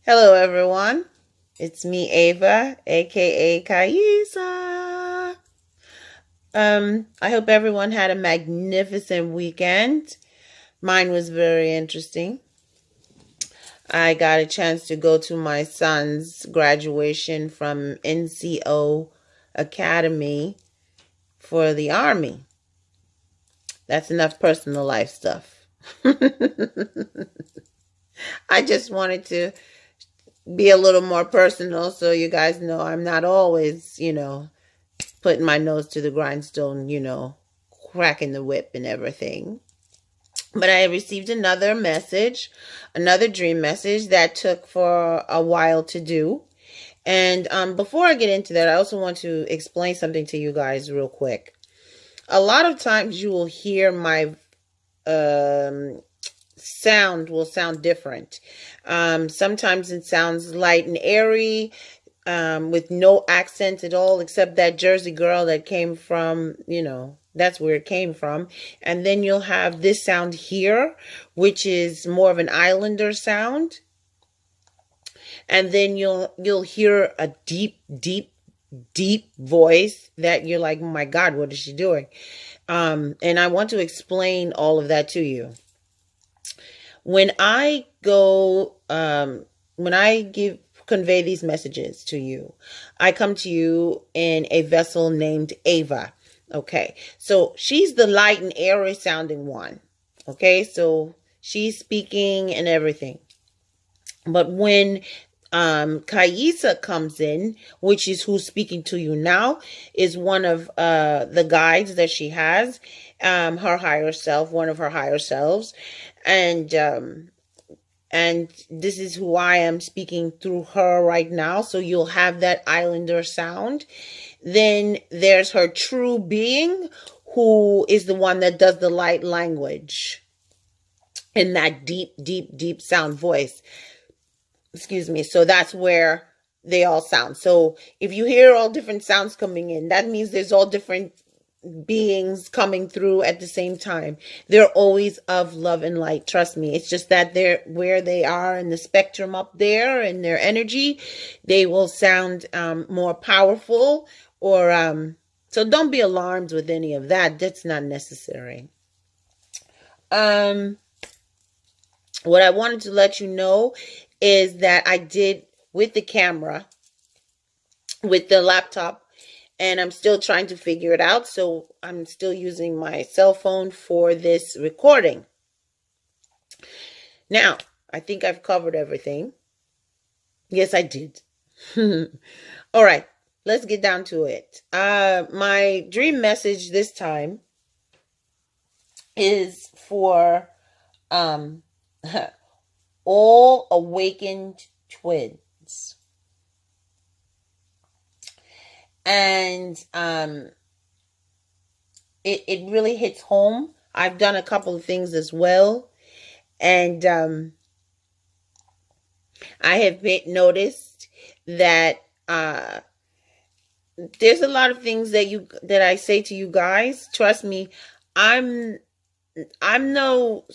Hello, everyone. It's me, Ava, aka Kaisa. I hope everyone had a magnificent weekend. Mine was very interesting. I got a chance to go to my son's graduation from NCO Academy for the Army. That's enough personal life stuff. I just wanted to be a little more personal so you guys know I'm not always, putting my nose to the grindstone, cracking the whip and everything. But I received another message, another dream message that took for a while to do. And before I get into that, I also want to explain something to you guys real quick. A lot of times you will hear my sound will sound different. Sometimes it sounds light and airy, with no accent at all, except that Jersey girl that came from, that's where it came from. And then you'll have this sound here, which is more of an islander sound. And then you'll hear a deep, deep, deep voice that you're like, oh my God, what is she doing? And I want to explain all of that to you. When I convey these messages to you, I come to you in a vessel named Ava. Okay, so she's the light and airy sounding one. Okay, so she's speaking and everything. But when Kaisa comes in, which is who's speaking to you now, is one of the guides that she has, her higher self, one of her higher selves, and this is who I am speaking through her right now. So you'll have that islander sound. Then there's her true being, who is the one that does the light language in that deep, deep, deep sound voice. Excuse me. So that's where they all sound. So if you hear all different sounds coming in, that means there's all different beings coming through at the same time. They're always of love and light. Trust me. It's just that they're where they are in the spectrum up there and their energy, they will sound more powerful or so don't be alarmed with any of that. That's not necessary. What I wanted to let you know is that I did with the camera, with the laptop, and I'm still trying to figure it out. So I'm still using my cell phone for this recording. Now, I think I've covered everything. Yes, I did. All right, let's get down to it. My dream message this time is for all awakened twins. And it really hits home. I've done a couple of things as well. And I have noticed that there's a lot of things that I say to you guys. Trust me, I'm no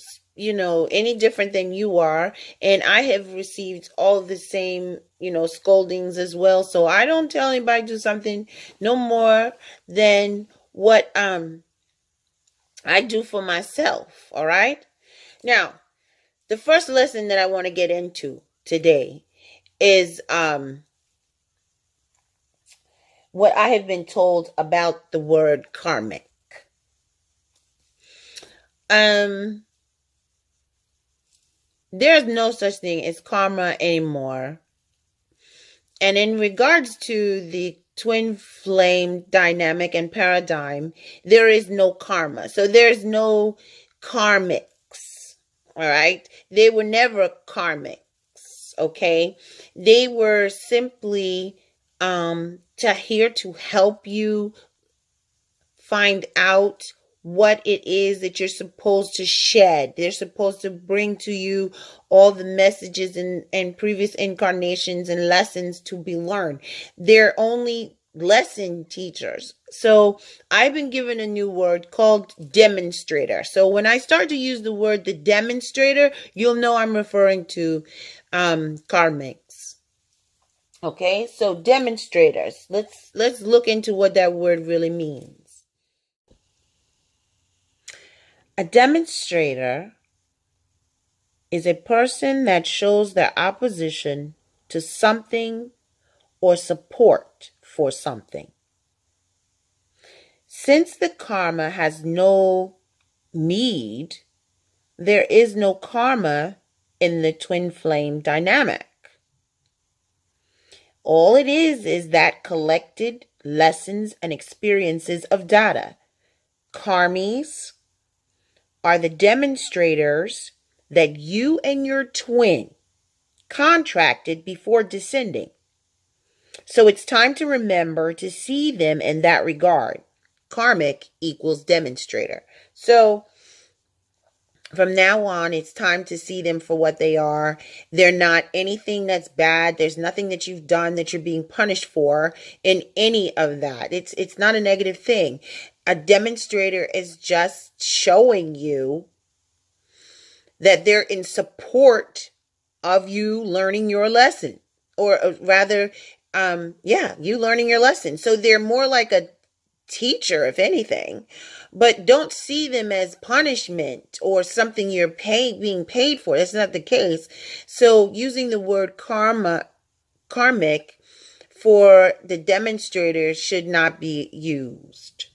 any different than you are, and I have received all the same scoldings as well. So I don't tell anybody to do something no more than what I do for myself. All right, now the first lesson that I want to get into today is what I have been told about the word karmic. There's no such thing as karma anymore. And in regards to the twin flame dynamic and paradigm, there is no karma. So there's no karmics. All right. They were never karmics. Okay. They were simply here to help you find out what it is that you're supposed to shed. They're supposed to bring to you all the messages and previous incarnations and lessons to be learned. They're only lesson teachers. So I've been given a new word called demonstrator. So when I start to use the word the demonstrator, you'll know I'm referring to karmics. Okay, so demonstrators. Let's look into what that word really means. A demonstrator is a person that shows their opposition to something or support for something. Since the karma has no need, there is no karma in the twin flame dynamic. All it is that collected lessons and experiences of data. KARMIES are the demonstrators that you and your twin contracted before descending. So it's time to remember to see them in that regard. Karmic equals demonstrator. So from now on, it's time to see them for what they are. They're not anything that's bad. There's nothing that you've done that you're being punished for in any of that. It's not a negative thing. A demonstrator is just showing you that they're in support of you learning your lesson, or rather, you learning your lesson. So they're more like a teacher, if anything, but don't see them as punishment or something you're being paid for. That's not the case. So using the word karmic for the demonstrator should not be used.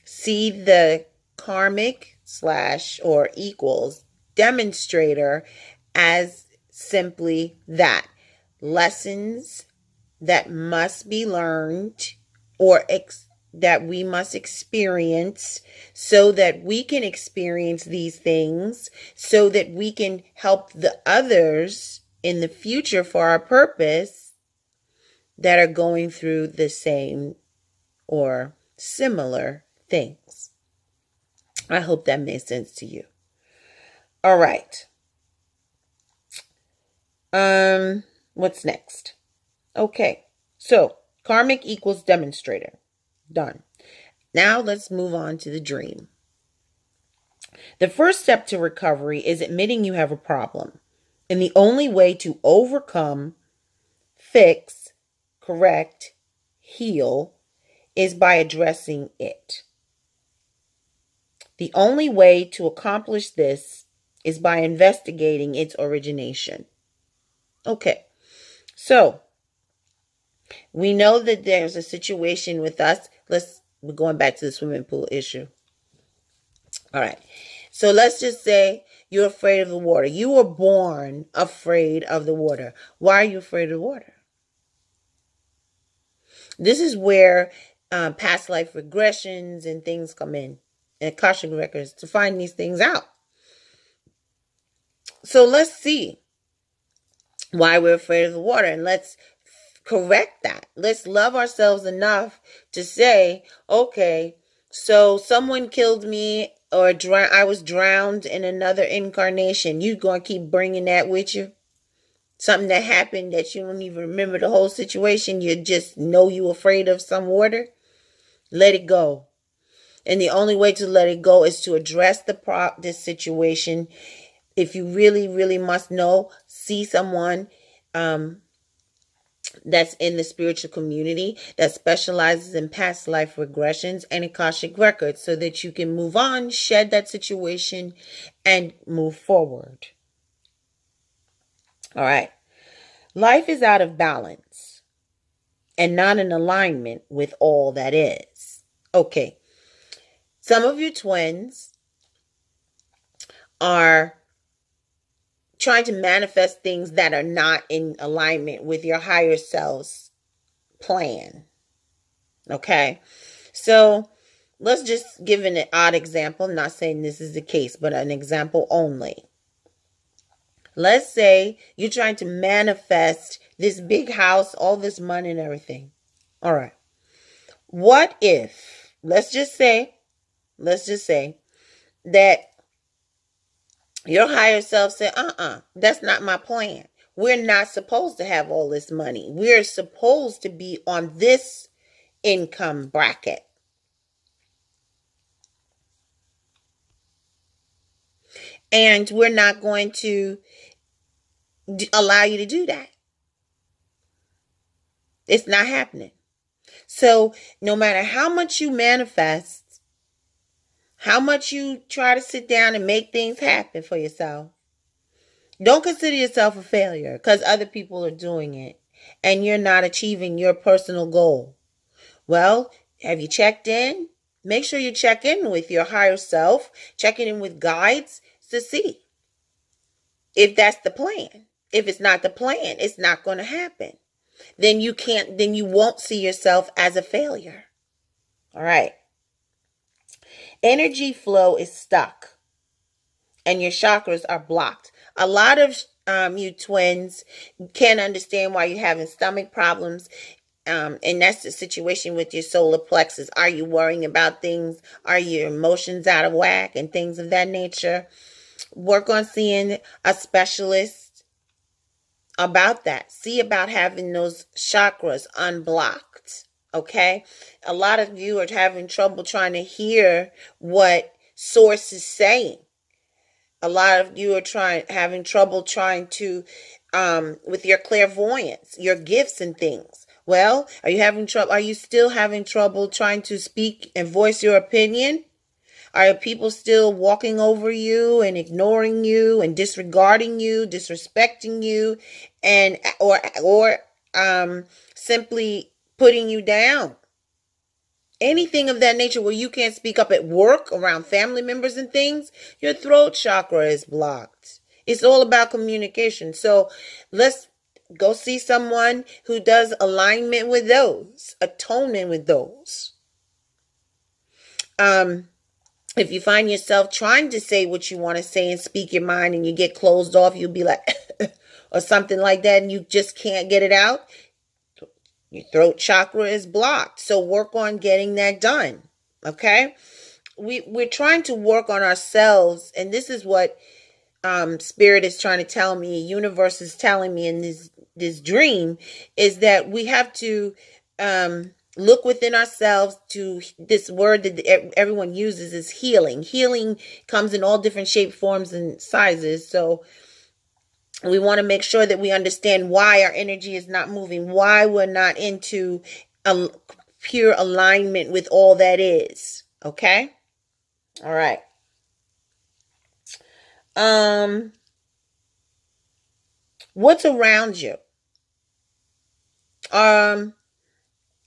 See the karmic / or equals demonstrator as simply that. Lessons that must be learned or that we must experience so that we can experience these things, so that we can help the others in the future for our purpose that are going through the same or similar things. I hope that made sense to you. All right. What's next? Okay. So karmic equals demonstrator. Done. Now let's move on to the dream. The first step to recovery is admitting you have a problem. And the only way to overcome, fix, correct, heal is by addressing it. The only way to accomplish this is by investigating its origination. Okay, so we know that there's a situation with us. We're going back to the swimming pool issue. All right, so let's just say you're afraid of the water. You were born afraid of the water. Why are you afraid of the water? This is where past life regressions and things come in, and Akashic records to find these things out. So let's see why we're afraid of the water, and let's correct that. Let's love ourselves enough to say, okay, so someone killed me or I was drowned in another incarnation. You gonna keep bringing that with you? Something that happened that you don't even remember the whole situation. You just know you're afraid of some water. Let it go. And the only way to let it go is to address this situation. If you really, really must know, see someone that's in the spiritual community that specializes in past life regressions and Akashic records so that you can move on, shed that situation, and move forward. All right. Life is out of balance and not in alignment with all that is. Okay. Some of you twins are trying to manifest things that are not in alignment with your higher self's plan. Okay. So let's just give an odd example. I'm not saying this is the case, but an example only. Let's say you're trying to manifest this big house, all this money and everything. All right. What if, let's just say that your higher self said, that's not my plan. We're not supposed to have all this money. We're supposed to be on this income bracket. And we're not going to allow you to do that. It's not happening. So no matter how much you manifest, how much you try to sit down and make things happen for yourself, don't consider yourself a failure because other people are doing it and you're not achieving your personal goal. Well, have you checked in? Make sure you check in with your higher self, checking in with guides to see if that's the plan. If it's not the plan, it's not going to happen. Then you won't see yourself as a failure. All right. Energy flow is stuck and your chakras are blocked. A lot of you twins can't understand why you're having stomach problems. And that's the situation with your solar plexus. Are you worrying about things? Are your emotions out of whack and things of that nature? Work on seeing a specialist about that. See about having those chakras unblocked. Okay? A lot of you are having trouble trying to hear what source is saying. A lot of you are having trouble trying to with your clairvoyance, your gifts and things. Well, are you still having trouble trying to speak and voice your opinion? Are people still walking over you and ignoring you and disregarding you, disrespecting you, and or simply putting you down? Anything of that nature where you can't speak up at work, around family members and things, your throat chakra is blocked. It's all about communication. So let's go see someone who does alignment with those, atonement with those. If you find yourself trying to say what you want to say and speak your mind and you get closed off, you'll be like, or something like that, and you just can't get it out, your throat chakra is blocked. So work on getting that done. Okay? We're trying to work on ourselves, and this is what Spirit is trying to tell me, universe is telling me in this dream, is that we have to look within ourselves. To this word that everyone uses is healing. Healing comes in all different shapes, forms, and sizes. So we want to make sure that we understand why our energy is not moving, why we're not into a pure alignment with all that is. Okay? All right. What's around you?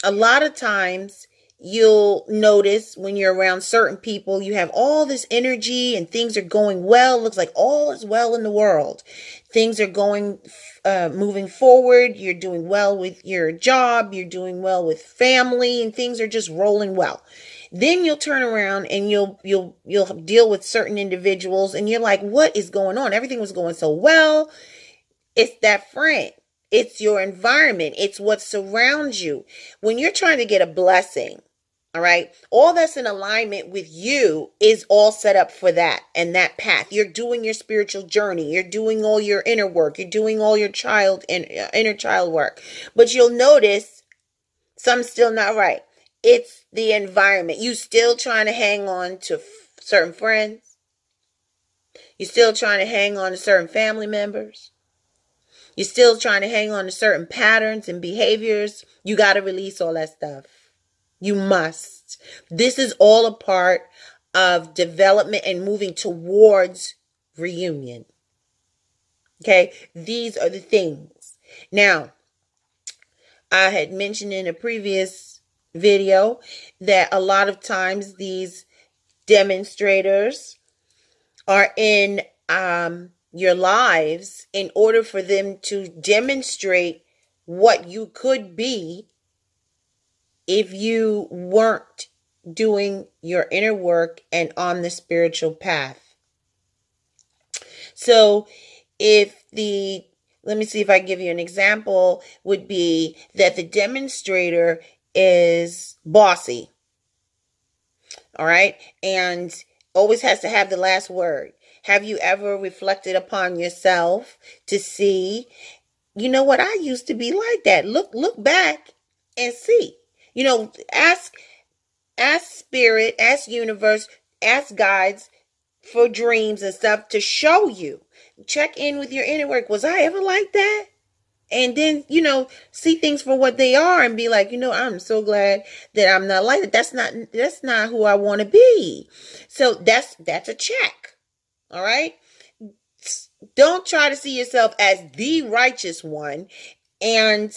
A lot of times you'll notice when you're around certain people, you have all this energy and things are going well. Looks like all is well in the world. Things are going, moving forward. You're doing well with your job. You're doing well with family, and things are just rolling well. Then you'll turn around and you'll deal with certain individuals and you're like, what is going on? Everything was going so well. It's that friend. It's your environment. It's what surrounds you. When you're trying to get a blessing, all right, all that's in alignment with you is all set up for that and that path. You're doing your spiritual journey. You're doing all your inner work. You're doing all your inner child work. But you'll notice something's still not right. It's the environment. You still trying to hang on to certain friends. You're still trying to hang on to certain family members. You're still trying to hang on to certain patterns and behaviors. You got to release all that stuff. You must. This is all a part of development and moving towards reunion. Okay? These are the things. Now, I had mentioned in a previous video that a lot of times these demonstrators are in your lives in order for them to demonstrate what you could be if you weren't doing your inner work and on the spiritual path. So let me see if I can give you an example, would be that the demonstrator is bossy. All right. And always has to have the last word. Have you ever reflected upon yourself to see, you know what, I used to be like that. Look back and see. You know, ask spirit, ask universe, ask guides for dreams and stuff to show you. Check in with your inner work. Was I ever like that? And then, see things for what they are and be like, I'm so glad that I'm not like that. That's not who I want to be. So that's a check. All right. Don't try to see yourself as the righteous one and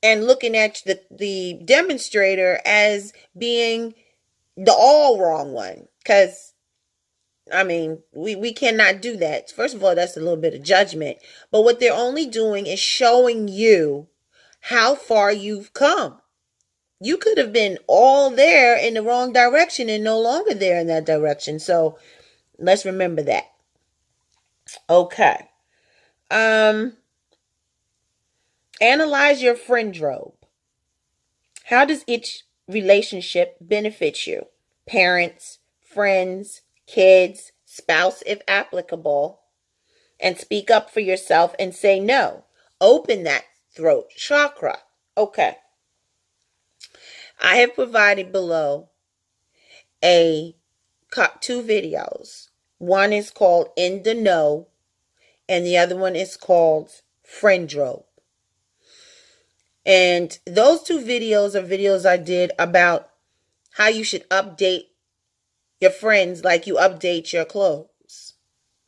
looking at the demonstrator as being the all wrong one. Because we cannot do that. First of all, that's a little bit of judgment. But what they're only doing is showing you how far you've come. You could have been all there in the wrong direction and no longer there in that direction. So let's remember that. Okay. Analyze your friendrobe. How does each relationship benefit you? Parents, friends, kids, spouse if applicable, and speak up for yourself and say no. Open that throat chakra. Okay. I have provided below two videos. One is called In the Know, and the other one is called Friendrobe. And those two videos are videos I did about how you should update your friends like you update your clothes.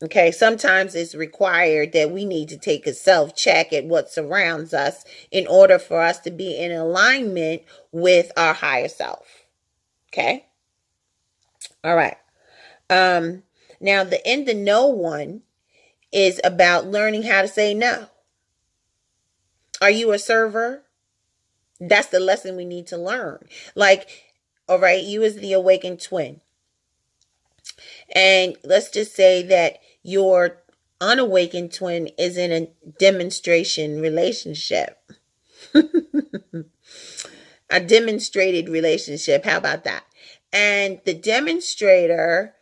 Okay, sometimes it's required that we need to take a self-check at what surrounds us in order for us to be in alignment with our higher self. Okay? All right. Now, the In the Know one is about learning how to say no. Are you a server? That's the lesson we need to learn. Like, all right, you as the awakened twin. And let's just say that your unawakened twin is in a demonstration relationship. A demonstrated relationship. How about that? And the demonstrator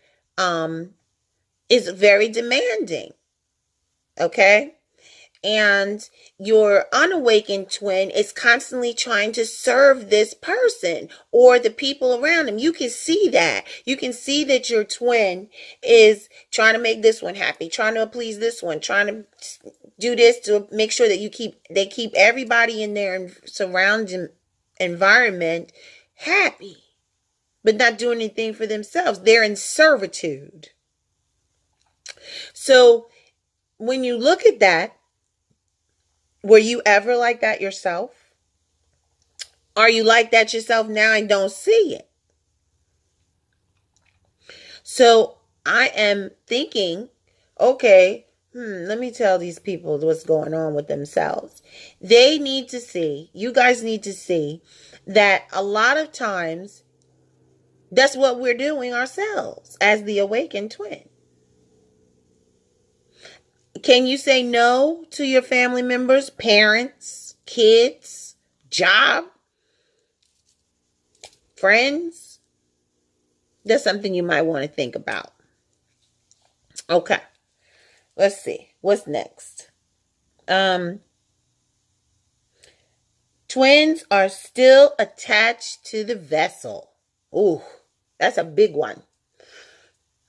is very demanding. Okay? And your unawakened twin is constantly trying to serve this person or the people around him. You can see that. You can see that your twin is trying to make this one happy, trying to please this one, trying to do this to make sure that they keep everybody in their surrounding environment happy, but not doing anything for themselves. They're in servitude. So when you look at that, were you ever like that yourself? Are you like that yourself now and don't see it? So I am thinking, okay, let me tell these people what's going on with themselves. They need to see, you guys need to see that a lot of times that's what we're doing ourselves as the awakened twin. Can you say no to your family members, parents, kids, job, friends? That's something you might want to think about. Okay. Let's see. What's next? Twins are still attached to the vessel. Ooh, that's a big one.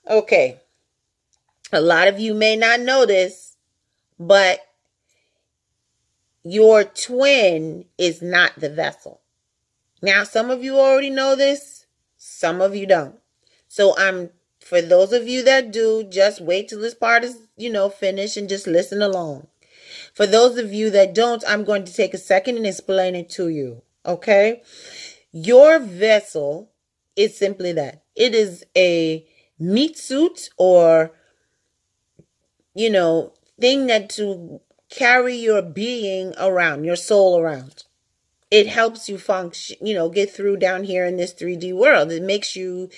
Okay. A lot of you may not know this, but your twin is not the vessel. Now, some of you already know this, some of you don't. So for those of you that do, just wait till this part is, finished and just listen along. For those of you that don't, I'm going to take a second and explain it to you. Okay? Your vessel is simply that. It is a meat suit or thing that to carry your being around, your soul around. It helps you function, get through down here in this 3D world. It makes you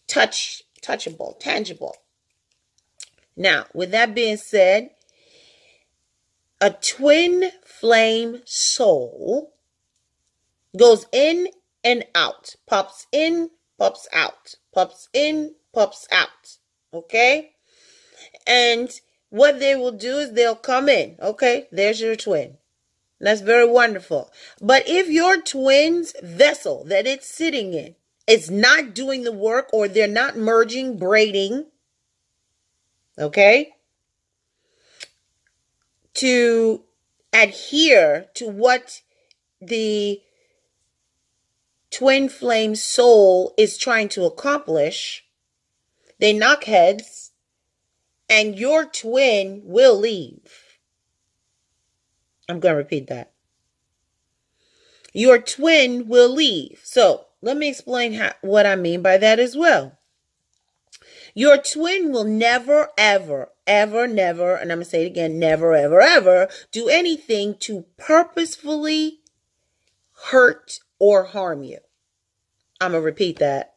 touchable, tangible. Now, with that being said, a twin flame soul goes in and out, pops in, pops out, pops in, pops out. Okay? And what they will do is they'll come in. Okay, there's your twin. That's very wonderful. But if your twin's vessel that it's sitting in is not doing the work, or they're not merging, braiding, okay, to adhere to what the twin flame soul is trying to accomplish, they knock heads and your twin will leave. I'm going to repeat that. Your twin will leave. So let me explain what I mean by that as well. Your twin will never, ever, ever, never, and I'm going to say it again, never, ever, ever, do anything to purposefully hurt or harm you. I'm going to repeat that.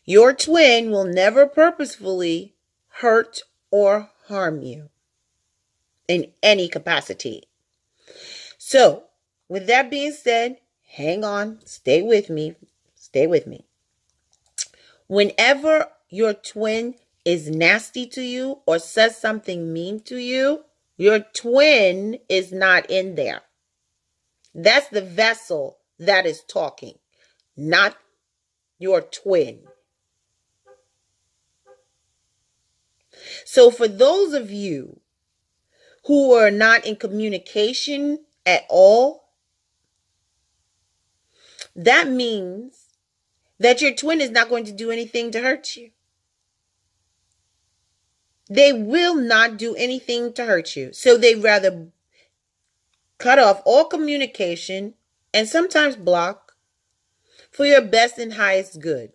Your twin will never purposefully hurt or harm you in any capacity. So, with that being said, hang on, stay with me. Whenever your twin is nasty to you or says something mean to you, your twin is not in there. That's the vessel that is talking, not your twin. So for those of you who are not in communication at all, that means that your twin is not going to do anything to hurt you. They will not do anything to hurt you. So they rather cut off all communication and sometimes block for your best and highest good.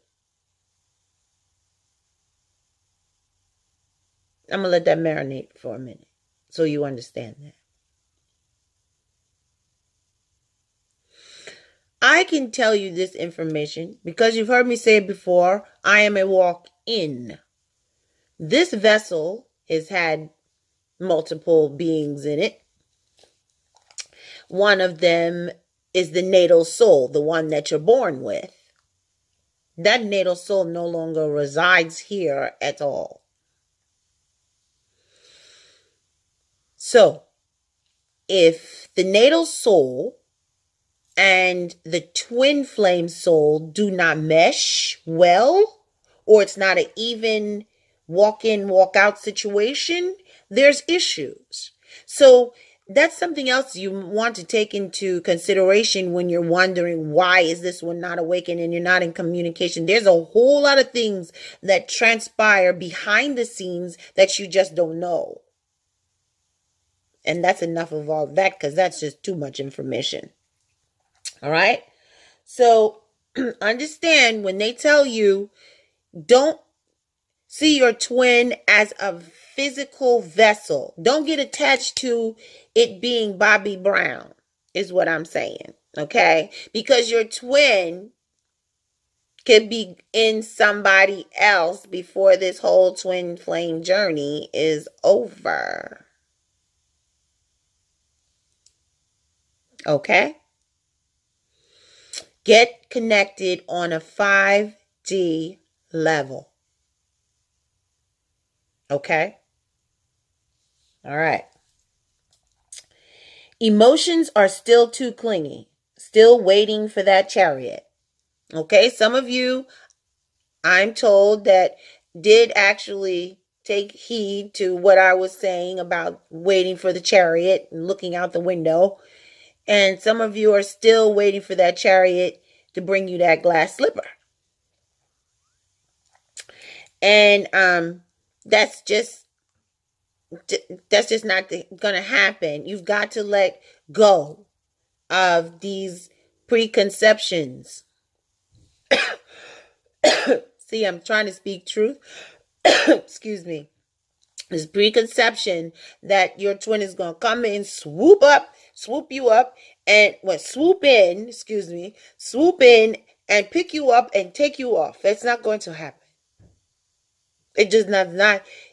I'm going to let that marinate for a minute so you understand that. I can tell you this information because you've heard me say it before. I am a walk-in. This vessel has had multiple beings in it. One of them is the Nato Soul, the one that you're born with. That Nato Soul no longer resides here at all. So, if the Nato Soul and the twin flame soul do not mesh well, or it's not an even walk-in, walk-out situation, there's issues. So that's something else you want to take into consideration when you're wondering, why is this one not awakened and you're not in communication? There's a whole lot of things that transpire behind the scenes that you just don't know. And that's enough of all that, because that's just too much information. All right? So understand, when they tell you, don't see your twin as a physical vessel. Don't get attached to it being Bobby Brown, is what I'm saying. Okay? Because your twin could be in somebody else before this whole twin flame journey is over. Okay? Get connected on a 5D level. Okay? All right. Emotions are still too clingy. Still waiting for that chariot. Okay? Some of you, I'm told, that did actually take heed to what I was saying about waiting for the chariot and looking out the window. And some of you are still waiting for that chariot to bring you that glass slipper. And that's just not going to happen. You've got to let go of these preconceptions. See, I'm trying to speak truth. Excuse me. This preconception that your twin is going to come in, swoop you up, and swoop in and pick you up and take you off. That's not going to happen. It just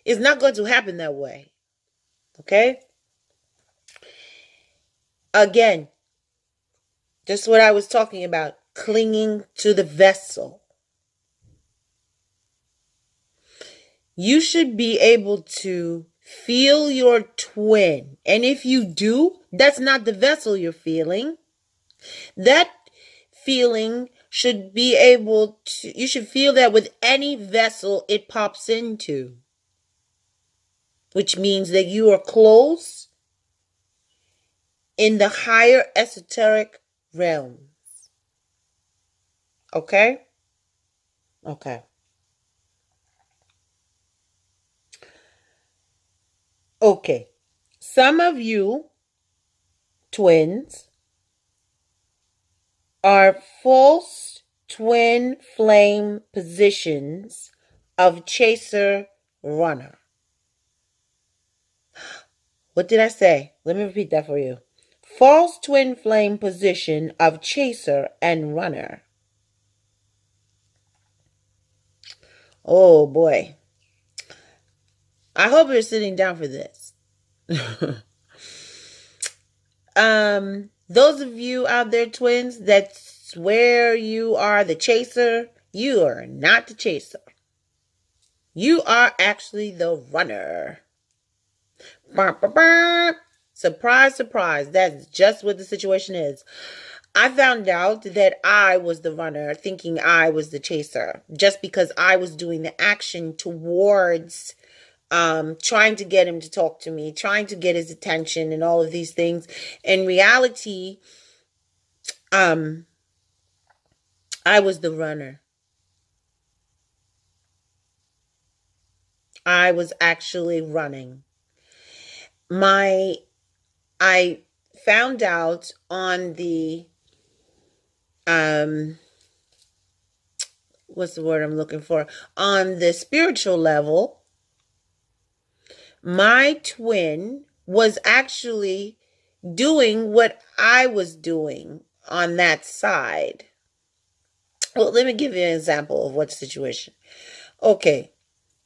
it's not going to happen that way. Okay? Again, just what I was talking about, clinging to the vessel. You should be able to Feel your twin. And if you do, that's not the vessel you're feeling. That feeling should be able to, you should feel that with any vessel it pops into, which means that you are close in the higher esoteric realms. Okay? Okay. Okay. Some of you twins are false twin flame positions of chaser runner. What did I say? Let me repeat that for you. False twin flame position of chaser and runner. Oh boy. I hope you're sitting down for this. Those of you out there, twins, that swear you are the chaser, you are not the chaser. You are actually the runner. Bah, bah, bah. Surprise, surprise. That's just what the situation is. I found out that I was the runner, thinking I was the chaser, just because I was doing the action towards trying to get him to talk to me, trying to get his attention and all of these things. In reality, I was the runner. I was actually running. I found out on the, what's the word I'm looking for? On the spiritual level, my twin was actually doing what I was doing on that side. Well, let me give you an example of what situation. Okay,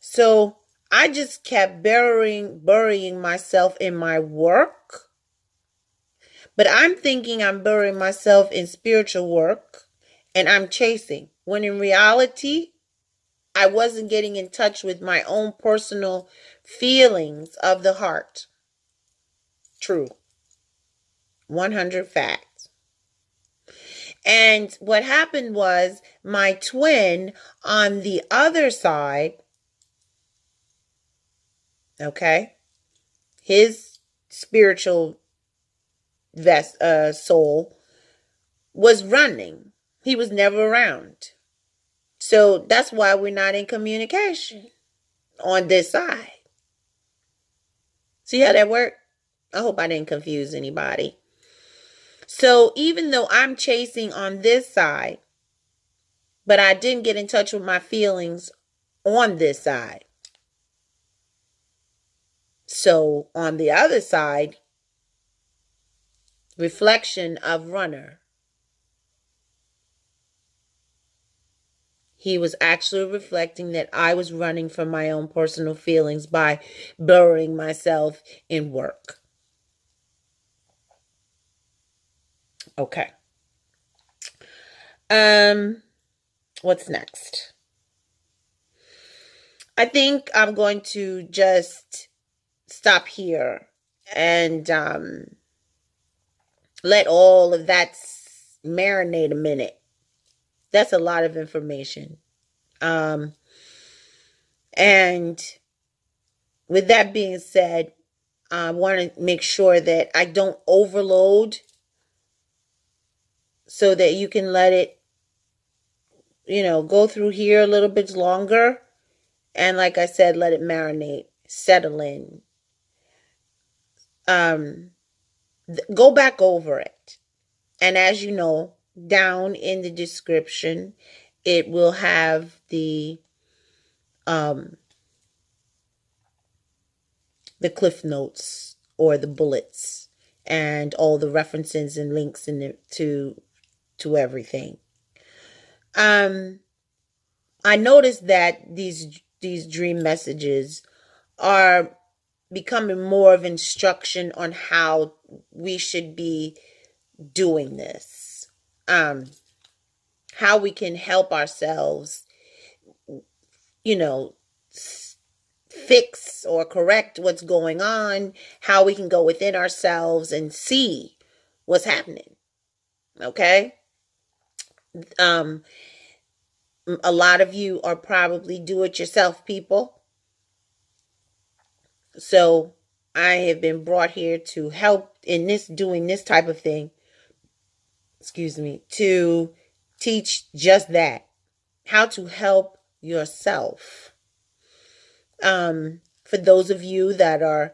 so I just kept burying myself in my work, but I'm thinking I'm burying myself in spiritual work and I'm chasing, when in reality, I wasn't getting in touch with my own personal feelings of the heart. True. 100 facts. And what happened was my twin on the other side, okay, his spiritual soul was running. He was never around. So that's why we're not in communication on this side. See how that worked? I hope I didn't confuse anybody. So even though I'm chasing on this side, but I didn't get in touch with my feelings on this side. So on the other side, reflection of runner. He was actually reflecting that I was running from my own personal feelings by burying myself in work. Okay. What's next? I think I'm going to just stop here and let all of that marinate a minute. That's a lot of information. And with that being said, I want to make sure that I don't overload so that you can let it, go through here a little bit longer. And like I said, let it marinate, settle in. Go back over it. And as you know, down in the description, it will have the cliff notes or the bullets and all the references and links in it to everything. I noticed that these dream messages are becoming more of instruction on how we should be doing this. How we can help ourselves, fix or correct what's going on, how we can go within ourselves and see what's happening. Okay? A lot of you are probably do-it-yourself people. So I have been brought here to help in doing this type of thing. Excuse me, to teach just that. How to help yourself. For those of you that are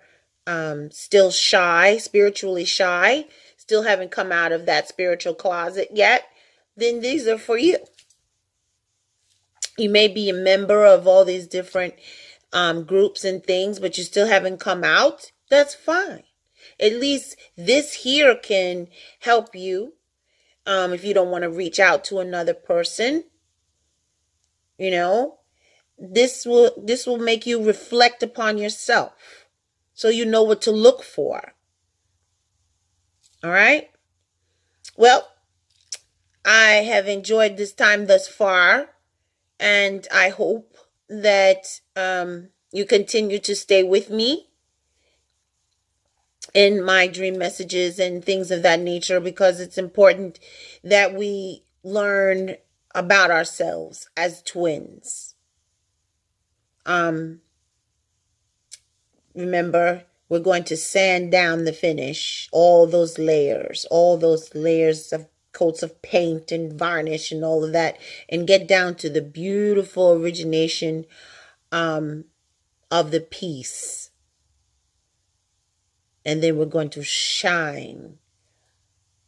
still shy, spiritually shy, still haven't come out of that spiritual closet yet, then these are for you. You may be a member of all these different groups and things, but you still haven't come out. That's fine. At least this here can help you. If you don't want to reach out to another person, you know, this will make you reflect upon yourself, so you know what to look for. All right. Well, I have enjoyed this time thus far, and I hope that you continue to stay with me in my dream messages and things of that nature, because it's important that we learn about ourselves as twins. Remember, we're going to sand down the finish, all those layers of coats of paint and varnish and all of that, and get down to the beautiful origination of the piece. And then we're going to shine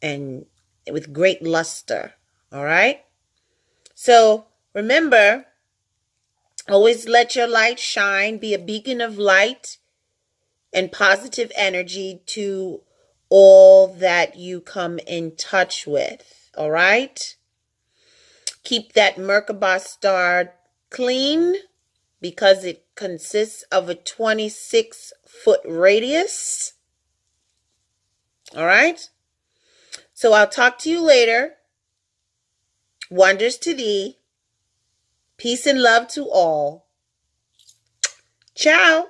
and with great luster. All right? So remember, always let your light shine. Be a beacon of light and positive energy to all that you come in touch with. All right? Keep that Merkaba star clean, because it consists of a 26-foot radius. All right? So I'll talk to you later. Wonders to thee. Peace and love to all. Ciao.